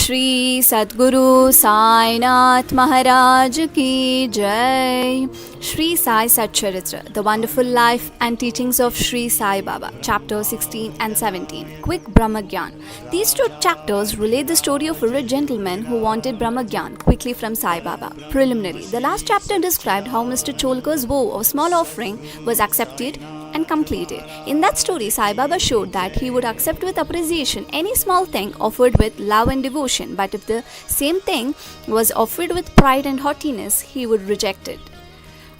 Shri Sadguru Sai Nath Maharaj Ki Jai. Shri Sai Satcharitra, the wonderful life and teachings of Shri Sai Baba, chapter 16 and 17, Quick Brahma-Jnana. These two chapters relate the story of a rich gentleman who wanted Brahma-Jnana quickly from Sai Baba. Preliminary, the last chapter described how Mr. Cholker's vow of small offering was accepted and completed. In that story, Sai Baba showed that he would accept with appreciation any small thing offered with love and devotion, but if the same thing was offered with pride and haughtiness, he would reject it.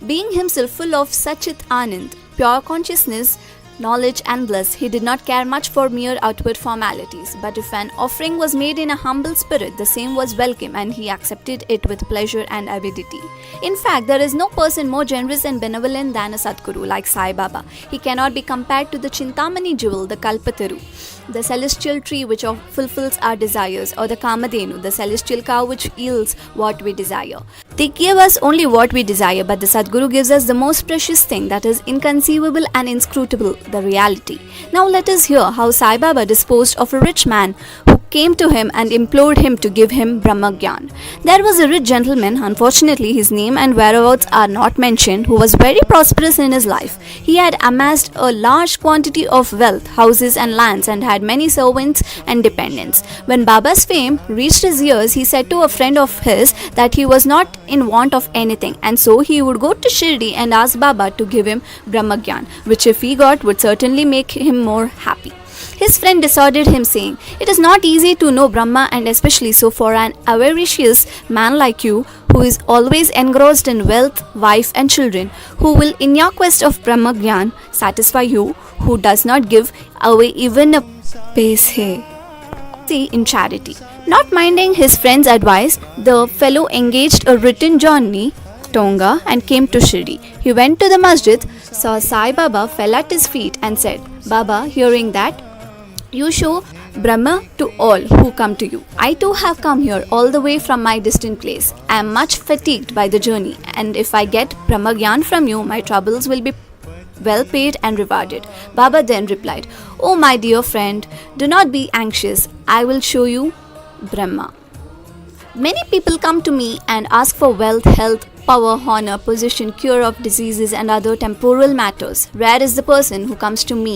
Being himself full of Sachit Anand, pure consciousness, knowledge and bliss, he did not care much for mere outward formalities, but if an offering was made in a humble spirit, the same was welcome and he accepted it with pleasure and avidity. In fact, there is no person more generous and benevolent than a Sadguru like Sai Baba. He cannot be compared to the Chintamani jewel, the Kalpataru, the celestial tree which fulfills our desires, or the Kamadhenu, the celestial cow which yields what we desire. They give us only what we desire, but the Sadguru gives us the most precious thing, that is inconceivable and inscrutable, the reality. Now let us hear how Sai Baba disposed of a rich man who came to him and implored him to give him Brahma-Jnana. There was a rich gentleman, unfortunately his name and whereabouts are not mentioned, who was very prosperous in his life. He had amassed a large quantity of wealth, houses and lands, and had many servants and dependents. When Baba's fame reached his ears, he said to a friend of his that he was not in want of anything, and so he would go to Shri and ask Baba to give him Brahma-Jnana, which if he got would certainly make him more happy. His friend dissuaded him, saying, "It is not easy to know Brahma, and especially so for an avaricious man like you, who is always engrossed in wealth, wife and children, who will in your quest of Brahma-Jnana satisfy you, who does not give away even a paise in charity." Not minding his friend's advice, the fellow engaged a return journey Tonga and came to Shri. He went to the masjid, saw Sai Baba, fell at his feet and said, "Baba, hearing that you show Brahma to all who come to you, I too have come here all the way from my distant place. I am much fatigued by the journey, and if I get Brahma-Jnana from you, my troubles will be well paid and rewarded." Baba then replied, "Oh my dear friend, do not be anxious. I will show you Brahma. Many people come to me and ask for wealth, health, power, honor, position, cure of diseases and other temporal matters. Rare is the person who comes to me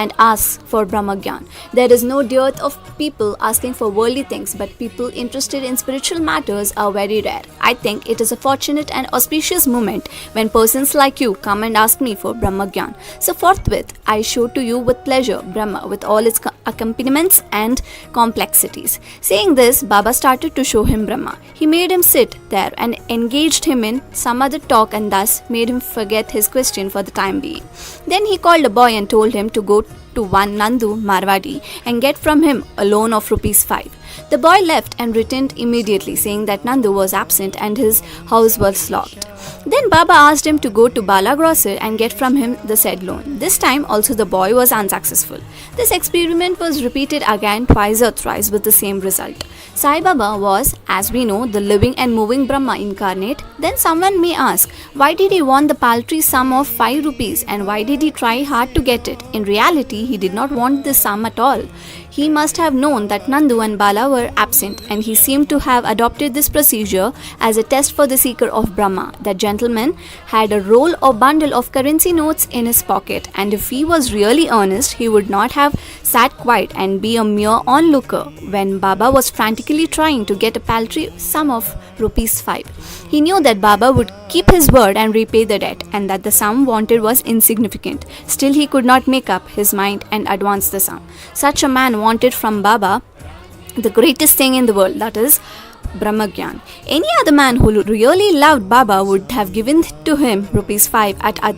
and asks for Brahma-Jnana. There is no dearth of people asking for worldly things, but people interested in spiritual matters are very rare. I think it is a fortunate and auspicious moment when persons like you come and ask me for Brahma-Jnana. So forthwith I show to you with pleasure Brahma with all its accompaniments and complexities." Saying this, Baba started to show him Brahma. He made him sit there and engaged him in some other talk and thus made him forget his question for the time being. Then he called a boy and told him to go to one Nandu Marwadi and get from him a loan of ₹5. The boy left and returned immediately, saying that Nandu was absent and his house was locked. Then Baba asked him to go to Bala Grocer and get from him the said loan. This time also the boy was unsuccessful. This experiment was repeated again twice or thrice with the same result. Sai Baba was, as we know, the living and moving Brahma incarnate. Then someone may ask, why did he want the paltry sum of ₹5 and why did he try hard to get it? In reality, he did not want this sum at all. He must have known that Nandu and Bala were absent, and he seemed to have adopted this procedure as a test for the seeker of Brahma. That gentleman had a roll or bundle of currency notes in his pocket, and if he was really earnest, he would not have sat quiet and be a mere onlooker when Baba was frantically trying to get a paltry sum of ₹5. He knew that Baba would keep his word and repay the debt, and that the sum wanted was insignificant. Still, he could not make up his mind and advance the sum. Such a man wanted from Baba the greatest thing in the world, that is Brahma-Jnana. Any other man who really loved Baba would have given to him ₹5 at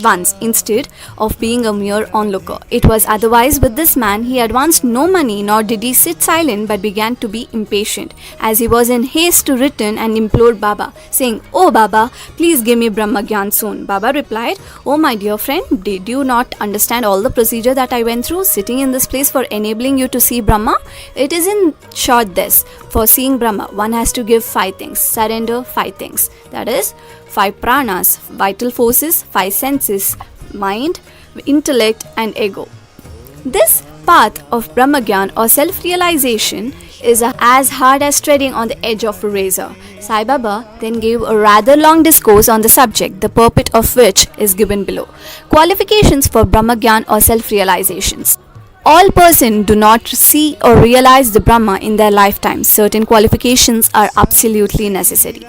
once instead of being a mere onlooker. It was otherwise with this man. He advanced no money, nor did he sit silent, but began to be impatient, as he was in haste to return and implored Baba, saying, "Oh Baba, please give me Brahma-Jnana soon." Baba replied, "Oh my dear friend, did you not understand all the procedure that I went through, sitting in this place for enabling you to see Brahma? It is in short this: for seeing Brahma, one has to give 5 things, surrender 5 things, that is 5 pranas, vital forces, 5 senses, mind, intellect and ego. This path of Brahma-Jnana or self-realization is as hard as treading on the edge of a razor. Sai Baba then gave a rather long discourse on the subject, the purport of which is given below. Qualifications for Brahma-Jnana or self-realizations. All persons do not see or realize the Brahma in their lifetime. Certain qualifications are absolutely necessary.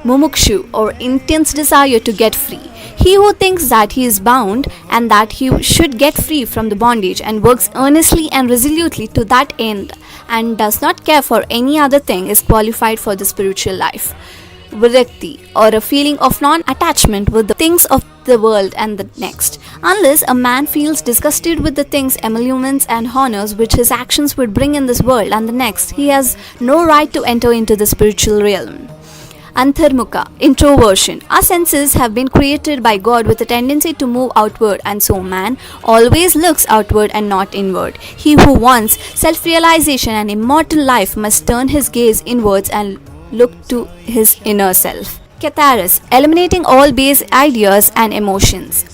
Mumukshu, or intense desire to get free. He who thinks that he is bound and that he should get free from the bondage and works earnestly and resolutely to that end and does not care for any other thing is qualified for the spiritual life. Virakti, or a feeling of non-attachment with the things of the world and the next. Unless a man feels disgusted with the things, emoluments and honors which his actions would bring in this world and the next, he has no right to enter into the spiritual realm. Antharmukha, introversion. Our senses have been created by God with a tendency to move outward, and so man always looks outward and not inward. He who wants self-realization and immortal life must turn his gaze inwards and look to his inner self. Catharsis, eliminating all base ideas and emotions.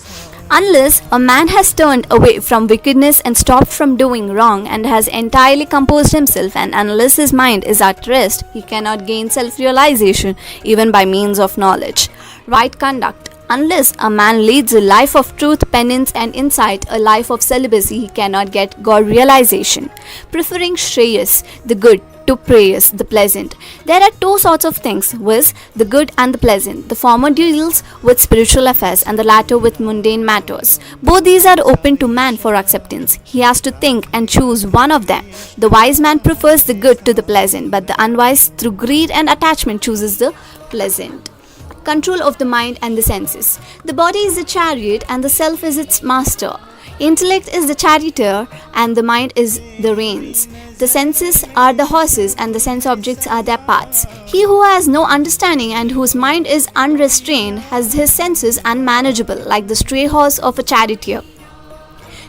Unless a man has turned away from wickedness and stopped from doing wrong and has entirely composed himself, and unless his mind is at rest, he cannot gain self-realization even by means of knowledge. Right conduct. Unless a man leads a life of truth, penance and insight, a life of celibacy, he cannot get God realization. Preferring Shreyas, the good, to prayers, the pleasant. There are two sorts of things, viz. The good and the pleasant. The former deals with spiritual affairs and the latter with mundane matters. Both these are open to man for acceptance. He has to think and choose one of them. The wise man prefers the good to the pleasant, but the unwise, through greed and attachment, chooses the pleasant. Control of the mind and the senses. The body is the chariot and the self is its master. Intellect is the charioteer and the mind is the reins. The senses are the horses and the sense objects are their paths. He who has no understanding and whose mind is unrestrained has his senses unmanageable, like the stray horse of a charioteer.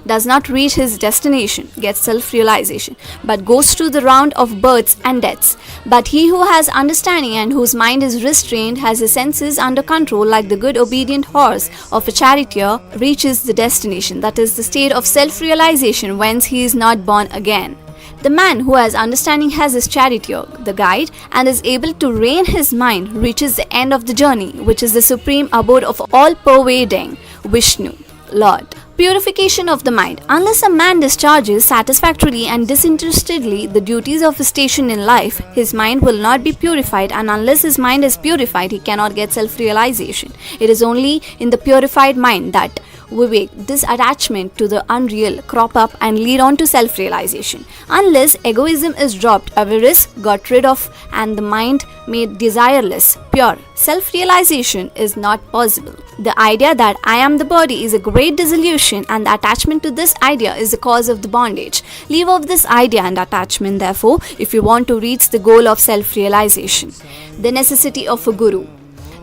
Does not reach his destination, gets self-realization, but goes through the round of births and deaths. But he who has understanding and whose mind is restrained has his senses under control, like the good obedient horse of a charioteer, reaches the destination, that is the state of self-realization whence he is not born again. The man who has understanding has his charioteer, the guide, and is able to rein his mind, reaches the end of the journey, which is the supreme abode of all-pervading Vishnu, Lord. Purification of the mind. Unless a man discharges satisfactorily and disinterestedly the duties of his station in life, his mind will not be purified, and unless his mind is purified, he cannot get self-realization. It is only in the purified mind that Vivek, disattachment to the unreal, crop up and lead on to self-realization. Unless egoism is dropped, avarice got rid of, and the mind made desireless, pure, self-realization is not possible. The idea that I am the body is a great disillusion, and the attachment to this idea is the cause of the bondage. Leave off this idea and attachment, therefore, if you want to reach the goal of self-realization. The necessity of a guru.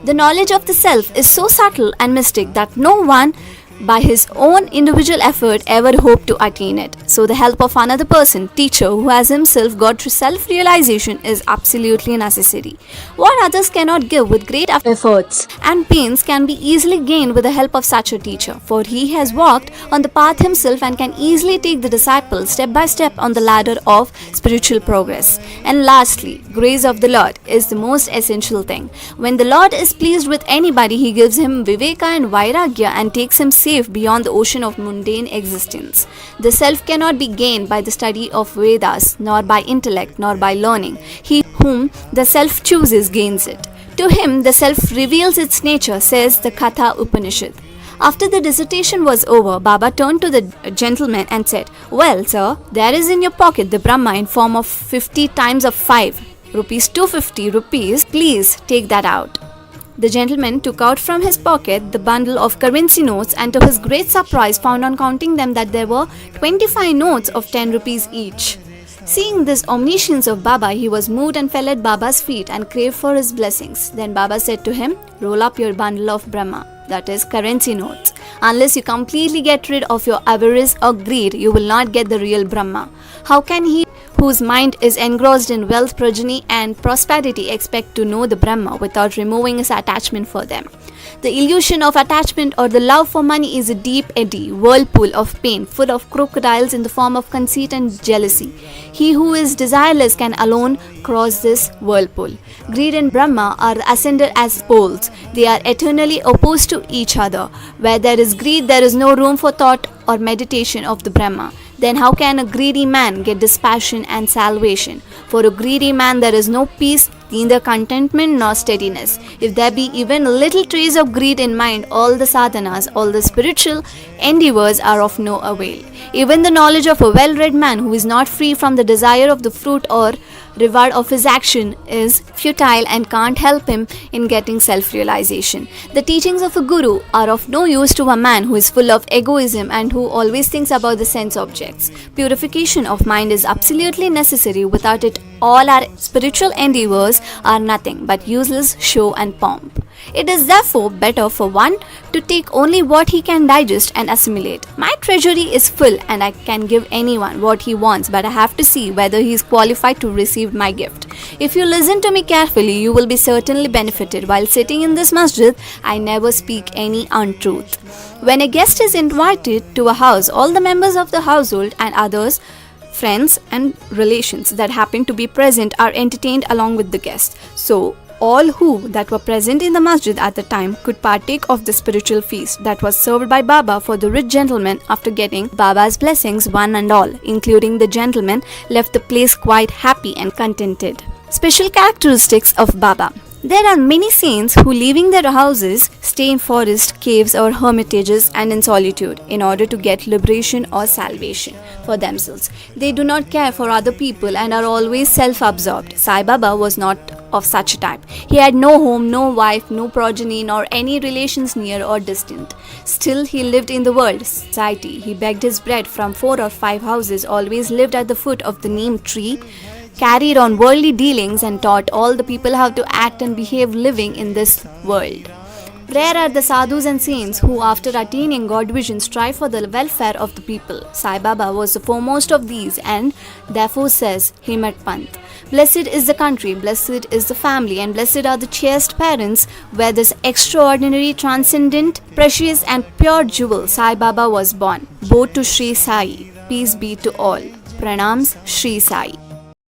The knowledge of the self is so subtle and mystic that no one by his own individual effort ever hope to attain it. So the help of another person, teacher, who has himself got to self-realization is absolutely necessary. What others cannot give with great efforts and pains can be easily gained with the help of such a teacher, for he has walked on the path himself and can easily take the disciple step by step on the ladder of spiritual progress. And lastly, grace of the Lord is the most essential thing. When the Lord is pleased with anybody, he gives him viveka and vairagya and takes him safe beyond the ocean of mundane existence. The self cannot be gained by the study of Vedas, nor by intellect, nor by learning. He whom the self chooses gains it. To him the self reveals its nature, says the Katha Upanishad. After the dissertation was over, Baba turned to the gentleman and said, "Well, sir, there is in your pocket the Brahma in form of 50 times of 5, rupees 250 rupees. Please take that out." The gentleman took out from his pocket the bundle of currency notes, and to his great surprise found on counting them that there were 25 notes of 10 rupees each. Seeing this omniscience of Baba, he was moved and fell at Baba's feet and craved for his blessings. Then Baba said to him, "Roll up your bundle of Brahma, that is currency notes. Unless you completely get rid of your avarice or greed, you will not get the real Brahma. How can he whose mind is engrossed in wealth, progeny, and prosperity, expect to know the Brahma without removing his attachment for them. The illusion of attachment or the love for money is a deep eddy, whirlpool of pain, full of crocodiles in the form of conceit and jealousy. He who is desireless can alone cross this whirlpool. Greed and Brahma are ascended as poles. They are eternally opposed to each other. Where there is greed, there is no room for thought or meditation of the Brahma. Then how can a greedy man get dispassion and salvation? For a greedy man there is no peace, neither contentment nor steadiness. If there be even a little trace of greed in mind, all the sadhanas, all the spiritual endeavors are of no avail. Even the knowledge of a well-read man who is not free from the desire of the fruit or reward of his action is futile and can't help him in getting self-realization. The teachings of a guru are of no use to a man who is full of egoism and who always thinks about the sense objects. Purification of mind is absolutely necessary. Without it, all our spiritual endeavors are nothing but useless show and pomp. It is therefore better for one to take only what he can digest and assimilate. My treasury is full and I can give anyone what he wants, but I have to see whether he is qualified to receive my gift. If you listen to me carefully, you will be certainly benefited. While sitting in this masjid, I never speak any untruth. When a guest is invited to a house, all the members of the household and others, friends and relations that happen to be present are entertained along with the guest. So, all who that were present in the masjid at the time could partake of the spiritual feast that was served by Baba for the rich gentleman. After getting Baba's blessings, one and all, including the gentleman, left the place quite happy and contented. Special characteristics of Baba. There are many saints who, leaving their houses, stay in forest, caves or hermitages and in solitude in order to get liberation or salvation for themselves. They do not care for other people and are always self-absorbed. Sai Baba was not of such a type. He had no home, no wife, no progeny, nor any relations near or distant. Still, he lived in the world, society. He begged his bread from 4 or 5 houses, always lived at the foot of the neem tree, carried on worldly dealings and taught all the people how to act and behave living in this world. Rare are the sadhus and saints who, after attaining God vision, strive for the welfare of the people. Sai Baba was the foremost of these and therefore says, Himat Pant, blessed is the country, blessed is the family, and blessed are the chaste parents where this extraordinary, transcendent, precious and pure jewel Sai Baba was born. Both to Shri Sai. Peace be to all. Pranams, Shri Sai.